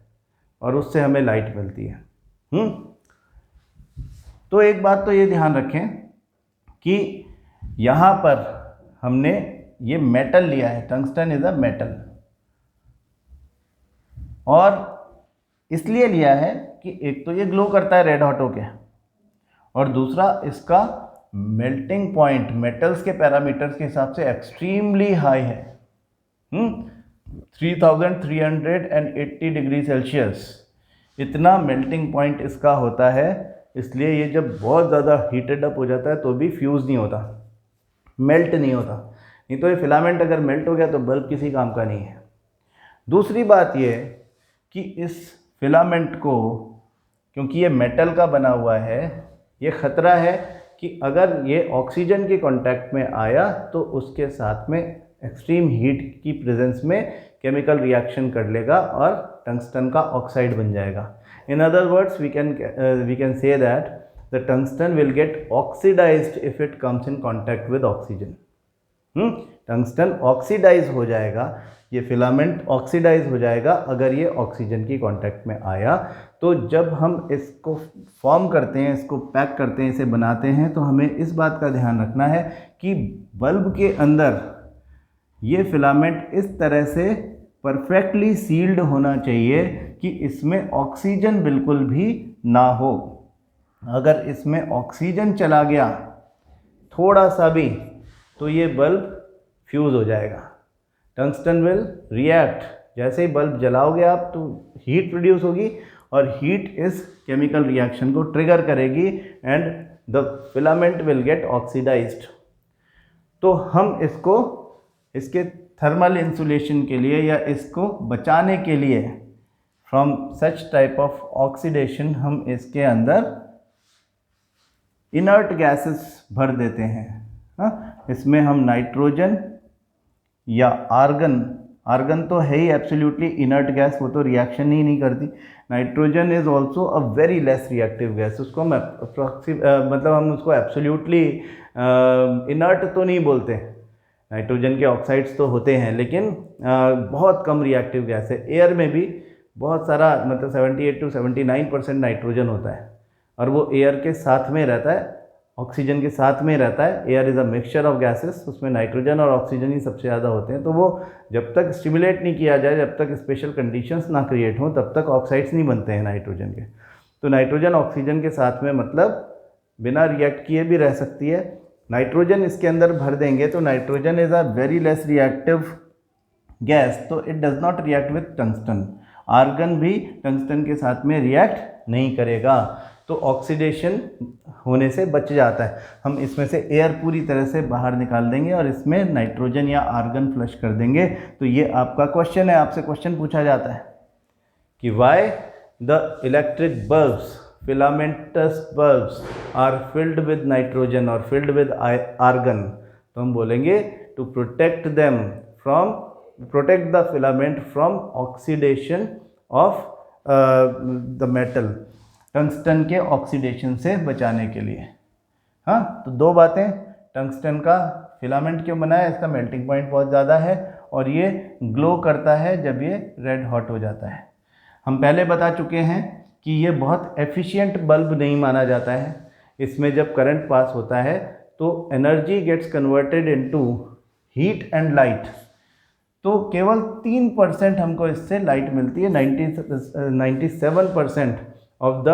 और उससे हमें लाइट मिलती है। तो एक बात तो ये ध्यान रखें कि यहाँ पर हमने ये मेटल लिया है, टंगस्टन इज अ मेटल, और इसलिए लिया है कि एक तो ये ग्लो करता है रेड हॉट होके, और दूसरा इसका मेल्टिंग पॉइंट मेटल्स के पैरामीटर्स के हिसाब से एक्सट्रीमली हाई है। 3380 डिग्री सेल्सियस इतना मेल्टिंग पॉइंट इसका होता है। इसलिए ये जब बहुत ज़्यादा हीटेड अप हो जाता है तो भी फ्यूज़ नहीं होता, मेल्ट नहीं होता। नहीं तो ये फिलामेंट अगर मेल्ट हो गया तो बल्ब किसी काम का नहीं है। दूसरी बात ये कि इस फिलामेंट को, क्योंकि ये मेटल का बना हुआ है, ये ख़तरा है कि अगर ये ऑक्सीजन के कांटेक्ट में आया तो उसके साथ में एक्सट्रीम हीट की प्रेजेंस में केमिकल रिएक्शन कर लेगा और टंगस्टन का ऑक्साइड बन जाएगा। In other words we can say that the tungsten will get oxidized if it comes in contact with oxygen. Tungsten oxidize हो जाएगा, ये फिलामेंट ऑक्सीडाइज हो जाएगा अगर ये ऑक्सीजन की कांटेक्ट में आया। तो जब हम इसको फॉर्म करते हैं, इसको पैक करते हैं, इसे बनाते हैं, तो हमें इस बात का ध्यान रखना है कि बल्ब के अंदर ये फिलामेंट इस तरह से परफेक्टली सील्ड होना चाहिए कि इसमें ऑक्सीजन बिल्कुल भी ना हो। अगर इसमें ऑक्सीजन चला गया थोड़ा सा भी तो ये बल्ब फ्यूज़ हो जाएगा। टंगस्टन विल रिएक्ट, जैसे ही बल्ब जलाओगे आप तो हीट प्रोड्यूस होगी और हीट इस केमिकल रिएक्शन को ट्रिगर करेगी and the filament will get oxidized. तो हम इसको इसके थर्मल इंसुलेशन के लिए या इसको बचाने के लिए from such type of oxidation हम इसके अंदर इनर्ट गैसेस भर देते हैं। इसमें हम नाइट्रोजन या आर्गन तो है ही एब्सोल्युटली इनर्ट गैस, वो तो रिएक्शन ही नहीं करती। Nitrogen is also a very less reactive gas, उसको हम मतलब हम उसको एब्सोल्युटली इनर्ट तो नहीं बोलते। नाइट्रोजन के ऑक्साइड्स तो होते हैं लेकिन बहुत कम रिएक्टिव गैस है। एयर में भी बहुत सारा मतलब 78 to 79% नाइट्रोजन होता है और वो एयर के साथ में रहता है, ऑक्सीजन के साथ में रहता है। Air is a mixture of gases, उसमें नाइट्रोजन और ऑक्सीजन ही सबसे ज़्यादा होते हैं। तो वो जब तक स्टिमुलेट नहीं किया जाए, जब तक स्पेशल कंडीशंस ना क्रिएट हों, तब तक ऑक्साइड्स नहीं बनते हैं नाइट्रोजन के। तो नाइट्रोजन ऑक्सीजन के साथ में मतलब बिना रिएक्ट किए भी रह सकती है। नाइट्रोजन इसके अंदर भर देंगे तो nitrogen is a very less reactive gas, तो it does not react with tungsten. Argon भी टंगस्टन के साथ में रिएक्ट नहीं करेगा। तो ऑक्सीडेशन होने से बच जाता है। हम इसमें से एयर पूरी तरह से बाहर निकाल देंगे और इसमें नाइट्रोजन या आर्गन फ्लश कर देंगे। तो ये आपका क्वेश्चन है, आपसे क्वेश्चन पूछा जाता है कि why the electric bulbs, filaments bulbs are filled with nitrogen और फिल्ड विद आर्गन। तो हम बोलेंगे to protect them from, protect the filament from oxidation of the metal, tungsten के ऑक्सीडेशन से बचाने के लिए। हाँ, तो दो बातें, टंगस्टन का फिलामेंट क्यों बना है, इसका मेल्टिंग पॉइंट बहुत ज़्यादा है और ये ग्लो करता है जब ये रेड हॉट हो जाता है। हम पहले बता चुके हैं कि ये बहुत एफिशिएंट बल्ब नहीं माना जाता है। इसमें जब करंट पास होता है तो energy gets converted into heat and light. तो केवल 3% हमको इससे लाइट मिलती है। 97% of the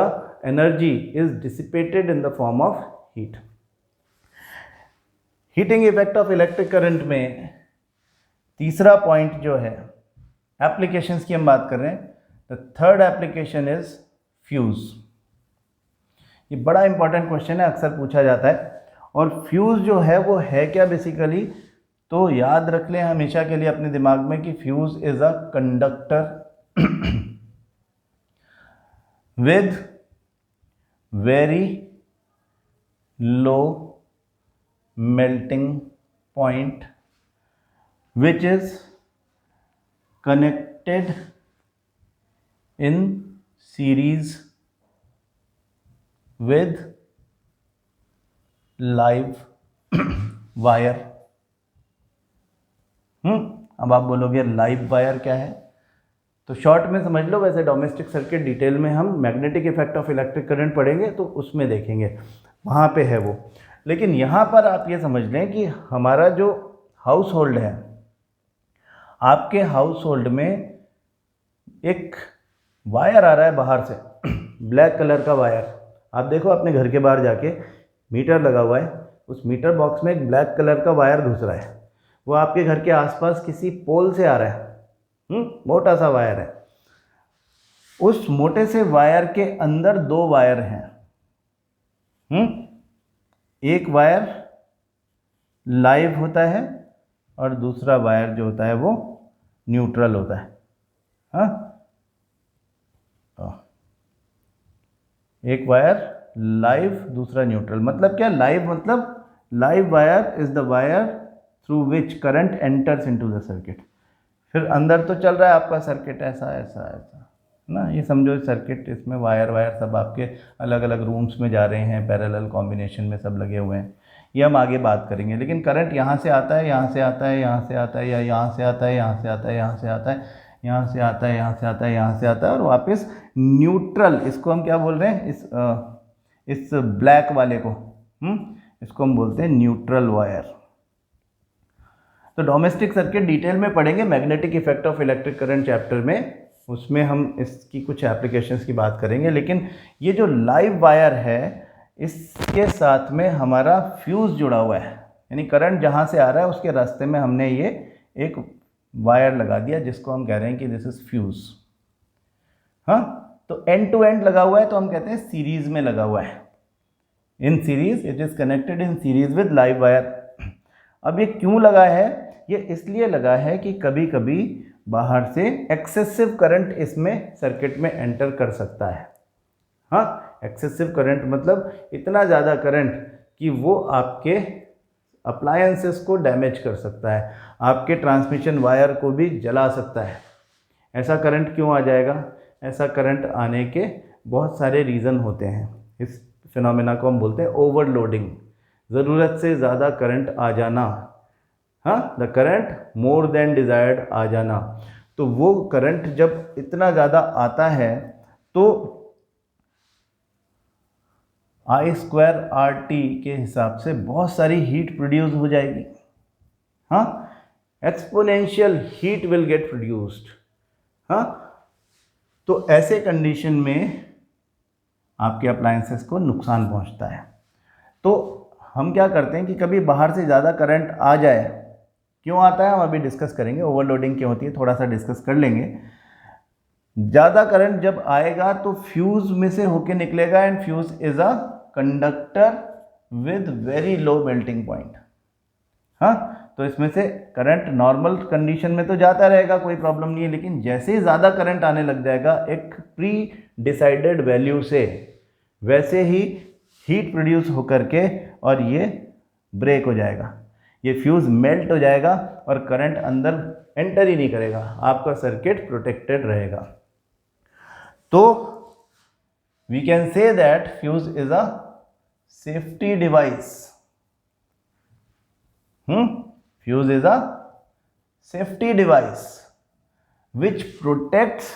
energy is dissipated in the form of heat. Heating effect of electric current में तीसरा पॉइंट जो है, एप्लीकेशंस की हम बात कर रहे हैं। The third application is fuse. ये बड़ा इंपॉर्टेंट क्वेश्चन है, अक्सर पूछा जाता है। और फ्यूज़ जो है वो है क्या बेसिकली, तो याद रख लें हमेशा के लिए अपने दिमाग में कि fuse is a conductor with very low melting point which is connected in series with live wire। अब आप बोलोगे लाइव वायर क्या है, तो शॉर्ट में समझ लो। वैसे डोमेस्टिक सर्किट डिटेल में हम magnetic effect of electric current पढ़ेंगे तो उसमें देखेंगे, वहाँ पे है वो। लेकिन यहाँ पर आप ये समझ लें कि हमारा जो हाउस होल्ड है, आपके हाउस होल्ड में एक वायर आ रहा है बाहर से, ब्लैक कलर का वायर। आप देखो अपने घर के बाहर जाके, मीटर लगा हुआ है, उस मीटर बॉक्स में एक ब्लैक कलर का वायर घुस रहा है। वो आपके घर के आसपास किसी पोल से आ रहा है, मोटा सा वायर है। उस मोटे से वायर के अंदर दो वायर हैं। एक वायर लाइव होता है और दूसरा वायर जो होता है वो न्यूट्रल होता है। हाँ, एक वायर लाइव, दूसरा न्यूट्रल। मतलब क्या लाइव, मतलब live wire is the wire through which current enters into the circuit. फिर अंदर तो चल रहा है आपका सर्किट ऐसा ऐसा ऐसा ना, ये समझो सर्किट, इसमें वायर सब आपके अलग अलग रूम्स में जा रहे हैं, पैरेलल कॉम्बिनेशन में सब लगे हुए हैं। ये हम आगे बात करेंगे। लेकिन करंट यहाँ से आता है, यहाँ से आता है, यहाँ से आता है, या यहाँ से आता है, यहाँ से आता है, यहाँ से आता है, यहाँ से आता है, यहाँ से आता है, यहाँ से आता है और वापस न्यूट्रल। इसको हम क्या बोल रहे हैं, इस ब्लैक वाले को, इसको हम बोलते हैं न्यूट्रल वायर। तो डोमेस्टिक सर्किट डिटेल में पढ़ेंगे magnetic effect of electric current chapter में, उसमें हम इसकी कुछ एप्लीकेशंस की बात करेंगे। लेकिन ये जो लाइव वायर है, इसके साथ में हमारा फ्यूज़ जुड़ा हुआ है, यानी करंट जहाँ से आ रहा है उसके रास्ते में हमने ये एक वायर लगा दिया, जिसको हम कह रहे हैं कि दिस इज़ फ्यूज़। हाँ, तो एंड टू एंड लगा हुआ है, तो हम कहते हैं सीरीज़ में लगा हुआ है। In series, it is connected in series with live wire. अब ये क्यों लगा है, ये इसलिए लगा है कि कभी कभी बाहर से एक्सेसिव करंट इसमें सर्किट में एंटर कर सकता है। हाँ, एक्सेसिव करंट मतलब इतना ज़्यादा करंट कि वो आपके अप्लायंसेस को डैमेज कर सकता है, आपके ट्रांसमिशन वायर को भी जला सकता है। ऐसा करंट क्यों आ जाएगा, ऐसा करंट आने के बहुत सारे रीज़न होते हैं। इस फिनोमेना को हम बोलते हैं ओवरलोडिंग, ज़रूरत से ज़्यादा करंट आ जाना। हाँ, the current more than desired आ जाना। तो वो करंट जब इतना ज़्यादा आता है तो I²RT के हिसाब से बहुत सारी हीट प्रोड्यूस हो जाएगी। हाँ, exponential heat will get produced. हाँ, तो ऐसे कंडीशन में आपके अप्लायंसेस को नुकसान पहुंचता है। तो हम क्या करते हैं कि कभी बाहर से ज़्यादा करंट आ जाए, क्यों आता है हम अभी डिस्कस करेंगे, ओवरलोडिंग क्यों होती है थोड़ा सा डिस्कस कर लेंगे। ज़्यादा करंट जब आएगा तो फ्यूज़ में से होके निकलेगा, and fuse is a conductor with very low melting point. हाँ, तो इसमें से करंट नॉर्मल कंडीशन में तो जाता रहेगा, कोई प्रॉब्लम नहीं है, लेकिन जैसे ही ज़्यादा करंट आने लग जाएगा एक प्री डिसाइडेड वैल्यू से, वैसे ही हीट प्रोड्यूस होकर के और ये ब्रेक हो जाएगा, ये फ्यूज़ मेल्ट हो जाएगा और करंट अंदर एंटर ही नहीं करेगा, आपका सर्किट प्रोटेक्टेड रहेगा। तो we can say that fuse is a safety device. Fuse is a safety device which protects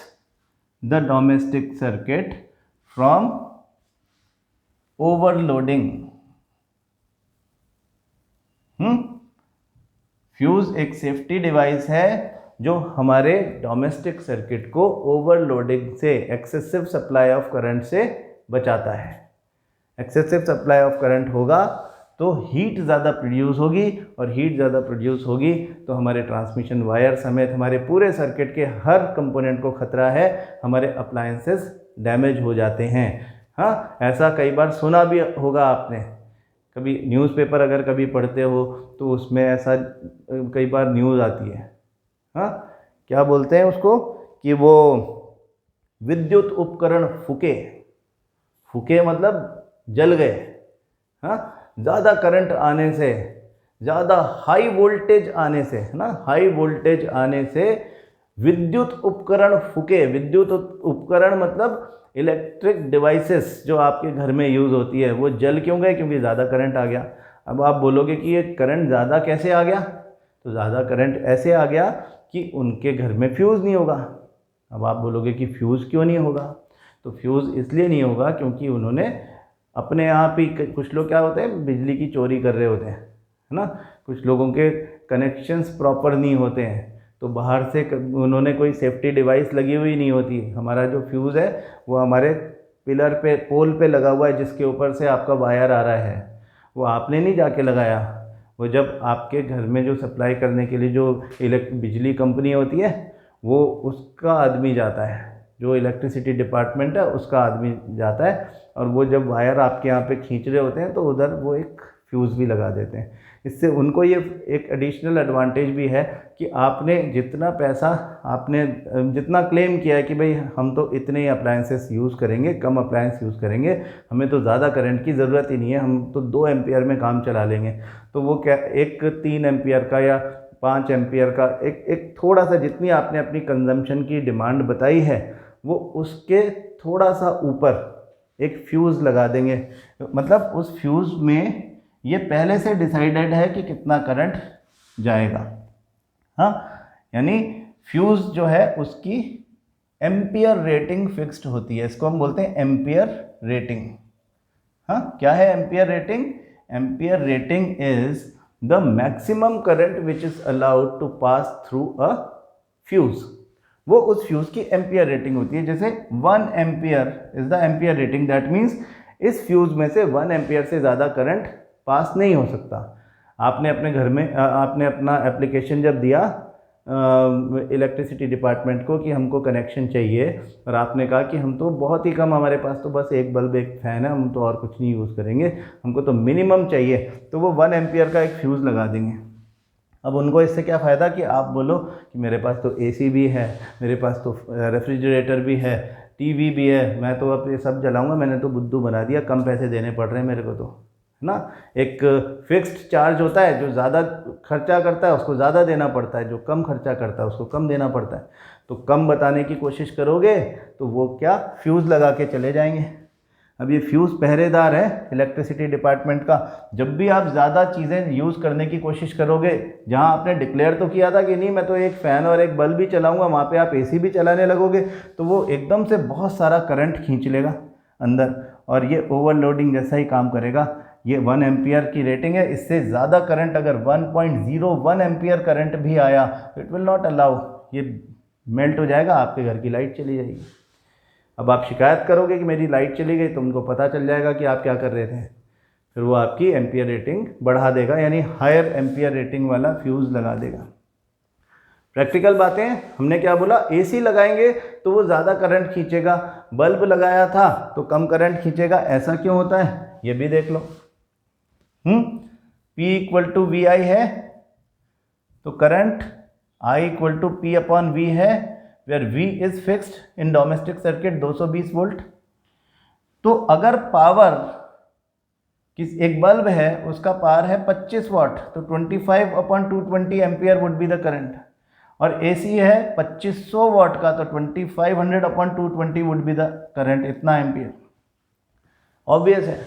the domestic circuit from overloading। Fuse एक सेफ्टी डिवाइस है जो हमारे डोमेस्टिक सर्किट को ओवरलोडिंग से, एक्सेसिव सप्लाई ऑफ करंट से बचाता है। Excessive supply of current होगा तो हीट ज़्यादा प्रोड्यूस होगी, और हीट ज़्यादा प्रोड्यूस होगी तो हमारे ट्रांसमिशन वायर समेत हमारे पूरे सर्किट के हर कंपोनेंट को खतरा है, हमारे अप्लायंसेस डैमेज हो जाते हैं। हाँ, ऐसा कई बार सुना भी होगा आपने, कभी न्यूज़पेपर अगर कभी पढ़ते हो तो उसमें ऐसा कई बार न्यूज़ आती है। हाँ, क्या बोलते हैं उसको कि वो विद्युत उपकरण फूके, फूके मतलब जल गए। हाँ, ज़्यादा करंट आने से, ज़्यादा हाई वोल्टेज आने से, है ना, हाई वोल्टेज आने से विद्युत उपकरण फूके। विद्युत उपकरण मतलब इलेक्ट्रिक डिवाइसेस जो आपके घर में यूज़ होती है, वो जल क्यों गए? क्योंकि ज़्यादा करंट आ गया। अब आप बोलोगे कि ये करंट ज़्यादा कैसे आ गया? तो ज़्यादा करंट ऐसे आ गया कि उनके घर में फ्यूज़ नहीं होगा। अब आप बोलोगे कि फ्यूज़ क्यों नहीं होगा? तो फ्यूज़ इसलिए नहीं होगा क्योंकि उन्होंने अपने आप ही, कुछ लोग क्या होते हैं, बिजली की चोरी कर रहे होते हैं, है ना, कुछ लोगों के कनेक्शंस प्रॉपर नहीं होते हैं, तो बाहर से उन्होंने कोई सेफ्टी डिवाइस लगी हुई नहीं होती। हमारा जो फ्यूज़ है वो हमारे पिलर पे, पोल पे लगा हुआ है, जिसके ऊपर से आपका वायर आ रहा है, वो आपने नहीं जाके लगाया। वो जब आपके घर में जो सप्लाई करने के लिए जो बिजली कंपनी होती है, वो उसका आदमी जाता है, जो इलेक्ट्रिसिटी डिपार्टमेंट है उसका आदमी जाता है, और वो जब वायर आपके यहाँ पे खींच रहे होते हैं तो उधर वो एक फ्यूज़ भी लगा देते हैं। इससे उनको ये एक एडिशनल एडवांटेज भी है कि आपने जितना पैसा, आपने जितना क्लेम किया है कि भाई हम तो इतने ही अप्लायंसेस यूज़ करेंगे, कम अप्लायंस यूज़ करेंगे, हमें तो ज़्यादा करंट की ज़रूरत ही नहीं है, हम तो 2 एम्पियर में काम चला लेंगे, तो वो क्या एक 3 एम्पियर का या 5 एम्पियर का एक थोड़ा सा, जितनी आपने अपनी कंजम्पशन की डिमांड बताई है, वो उसके थोड़ा सा ऊपर एक फ्यूज़ लगा देंगे। मतलब उस फ्यूज़ में ये पहले से डिसाइडेड है कि कितना करंट जाएगा। हाँ, यानी फ्यूज़ जो है उसकी एम्पियर रेटिंग फिक्स्ड होती है, इसको हम बोलते हैं एम्पियर रेटिंग। हाँ, क्या है ampere rating? Ampere rating is the maximum current which is allowed to pass through a fuse. वो उस फ्यूज़ की एम्पियर रेटिंग होती है। जैसे 1 ampere is the ampere rating, that means इस फ्यूज़ में से 1 एम्पियर से ज़्यादा करंट पास नहीं हो सकता। आपने अपने घर में आपने अपना एप्लीकेशन जब दिया इलेक्ट्रिसिटी डिपार्टमेंट को कि हमको कनेक्शन चाहिए, और आपने कहा कि हम तो बहुत ही कम, हमारे पास तो बस एक बल्ब एक फ़ैन है, हम तो और कुछ नहीं यूज़ करेंगे, हमको तो मिनिमम चाहिए, तो वो 1 एम्पियर का एक फ्यूज़ लगा देंगे। अब उनको इससे क्या फ़ायदा कि आप बोलो कि मेरे पास तो एसी भी है, मेरे पास तो रेफ्रिजरेटर भी है, टीवी भी है, मैं तो अब ये सब जलाऊंगा, मैंने तो बुद्धू बना दिया, कम पैसे देने पड़ रहे हैं मेरे को, तो है ना। एक फिक्स्ड चार्ज होता है, जो ज़्यादा खर्चा करता है उसको ज़्यादा देना पड़ता है, जो कम खर्चा करता है उसको कम देना पड़ता है। तो कम बताने की कोशिश करोगे तो वो क्या, फ्यूज़ लगा के चले जाएंगे। अब ये फ्यूज़ पहरेदार है इलेक्ट्रिसिटी डिपार्टमेंट का। जब भी आप ज़्यादा चीज़ें यूज़ करने की कोशिश करोगे, जहाँ आपने डिक्लेयर तो किया था कि नहीं मैं तो एक फ़ैन और एक बल्ब भी चलाऊंगा, वहाँ पे आप एसी भी चलाने लगोगे, तो वो एकदम से बहुत सारा करंट खींच लेगा अंदर, और ये ओवरलोडिंग जैसा ही काम करेगा। ये 1 एम्पियर की रेटिंग है, इससे ज़्यादा करंट अगर 1.01 एम्पियर करंट भी आया, इट विल नॉट अलाउ, ये मेल्ट हो जाएगा, आपके घर की लाइट चली जाएगी। अब आप शिकायत करोगे कि मेरी लाइट चली गई, तो उनको पता चल जाएगा कि आप क्या कर रहे थे, फिर वो आपकी एम्पियर रेटिंग बढ़ा देगा, यानी हायर एम्पियर रेटिंग वाला फ्यूज़ लगा देगा। प्रैक्टिकल बातें हमने क्या बोला, एसी लगाएंगे तो वो ज़्यादा करंट खींचेगा, बल्ब लगाया था तो कम करंट खींचेगा, ऐसा क्यों होता है ये भी देख लो। P equal to V I है तो current I equal to P upon V है, where V is fixed in domestic circuit 220 volt. तो अगर पावर एक बल्ब है उसका पावर है 25 वाट तो 25 upon 220 ampere would be the current, और एसी है 2500 वाट का तो 2500 upon 220 would be the current, इतना एम्पियर। ऑब्वियस है।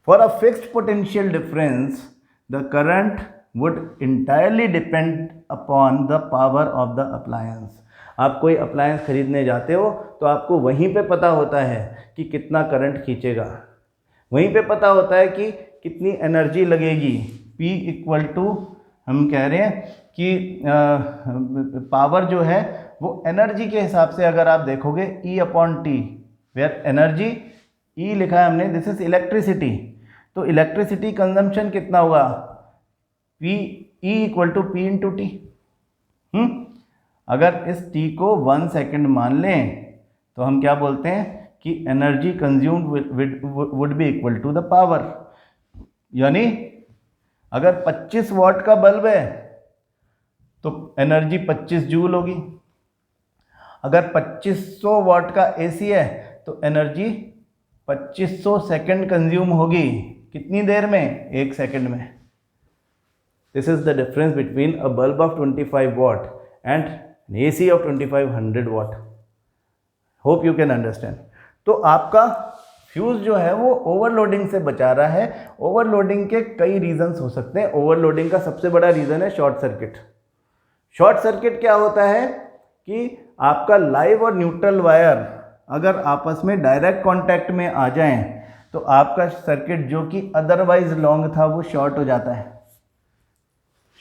For a fixed potential difference the current would entirely depend upon the power of the appliance. आप कोई अप्लायंस खरीदने जाते हो तो आपको वहीं पे पता होता है कि कितना करंट खींचेगा, वहीं पे पता होता है कि कितनी एनर्जी लगेगी। P इक्वल टू हम कह रहे हैं कि पावर जो है वो एनर्जी के हिसाब से अगर आप देखोगे E upon T, where energy E लिखा है हमने, दिस इज इलेक्ट्रिसिटी, तो इलेक्ट्रिसिटी कंजम्पशन कितना होगा, P E equal to P into T. अगर इस T को 1 सेकेंड मान लें तो हम क्या बोलते हैं कि energy consumed would be equal to the power, यानी अगर 25 वाट का बल्ब है तो एनर्जी 25 जूल होगी, अगर 2500 वाट का एसी है तो एनर्जी 2500 सेकेंड कंज्यूम होगी, कितनी देर में, 1 सेकेंड में। This is the difference between a bulb of 25 watt and an AC of 2500 watt. Hope you can understand. तो आपका फ्यूज़ जो है वो ओवरलोडिंग से बचा रहा है। ओवरलोडिंग के कई रीजंस हो सकते हैं। ओवरलोडिंग का सबसे बड़ा रीज़न है शॉर्ट सर्किट। शॉर्ट सर्किट क्या होता है कि आपका लाइव और न्यूट्रल वायर अगर आपस में डायरेक्ट कांटेक्ट में आ जाएं तो आपका सर्किट जो कि अदरवाइज लॉन्ग था वो शॉर्ट हो जाता है,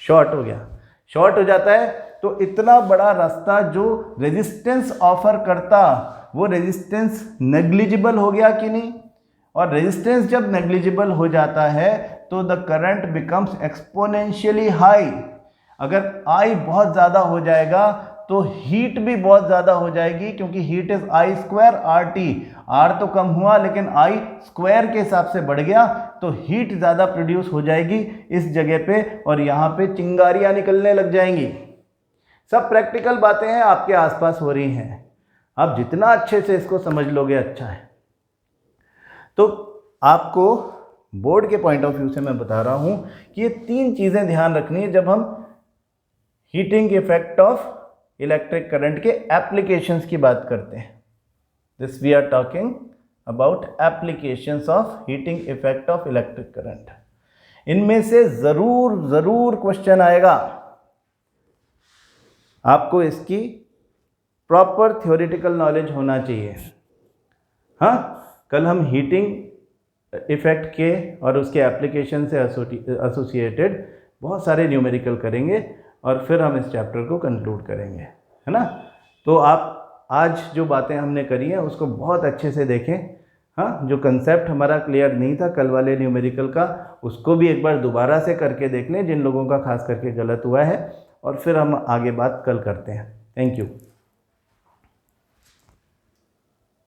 शॉर्ट हो गया, शॉर्ट हो जाता है। तो इतना बड़ा रास्ता जो रेजिस्टेंस ऑफर करता वो रेजिस्टेंस नेग्लिजिबल हो गया कि नहीं, और रेजिस्टेंस जब नेग्लिजिबल हो जाता है तो the current becomes exponentially high. अगर I बहुत ज़्यादा हो जाएगा तो हीट भी बहुत ज़्यादा हो जाएगी, क्योंकि heat is I square RT, R तो कम हुआ लेकिन I स्क्वायर के हिसाब से बढ़ गया, तो हीट ज़्यादा प्रोड्यूस हो जाएगी इस जगह पे और यहाँ पे चिंगारियाँ निकलने लग जाएंगी। सब प्रैक्टिकल बातें हैं, आपके आसपास हो रही हैं। आप जितना अच्छे से इसको समझ लोगे अच्छा है। तो आपको बोर्ड के पॉइंट ऑफ व्यू से मैं बता रहा हूँ कि ये 3 चीज़ें ध्यान रखनी है जब हम heating effect of electric current के एप्लीकेशंस की बात करते हैं। This we are talking about applications of heating effect of electric current. इनमें से ज़रूर क्वेश्चन आएगा। आपको इसकी प्रॉपर थ्योरेटिकल नॉलेज होना चाहिए। हाँ, कल हम हीटिंग इफेक्ट के और उसके एप्लीकेशन से एसोसिएटेड बहुत सारे न्यूमेरिकल करेंगे और फिर हम इस चैप्टर को कंक्लूड करेंगे, है ना। तो आप आज जो बातें हमने करी हैं उसको बहुत अच्छे से देखें। हाँ, जो कंसेप्ट हमारा क्लियर नहीं था कल वाले न्यूमेरिकल का, उसको भी एक बार दोबारा से करके देख लें जिन लोगों का खास करके गलत हुआ है, और फिर हम आगे बात कल करते हैं। Thank you.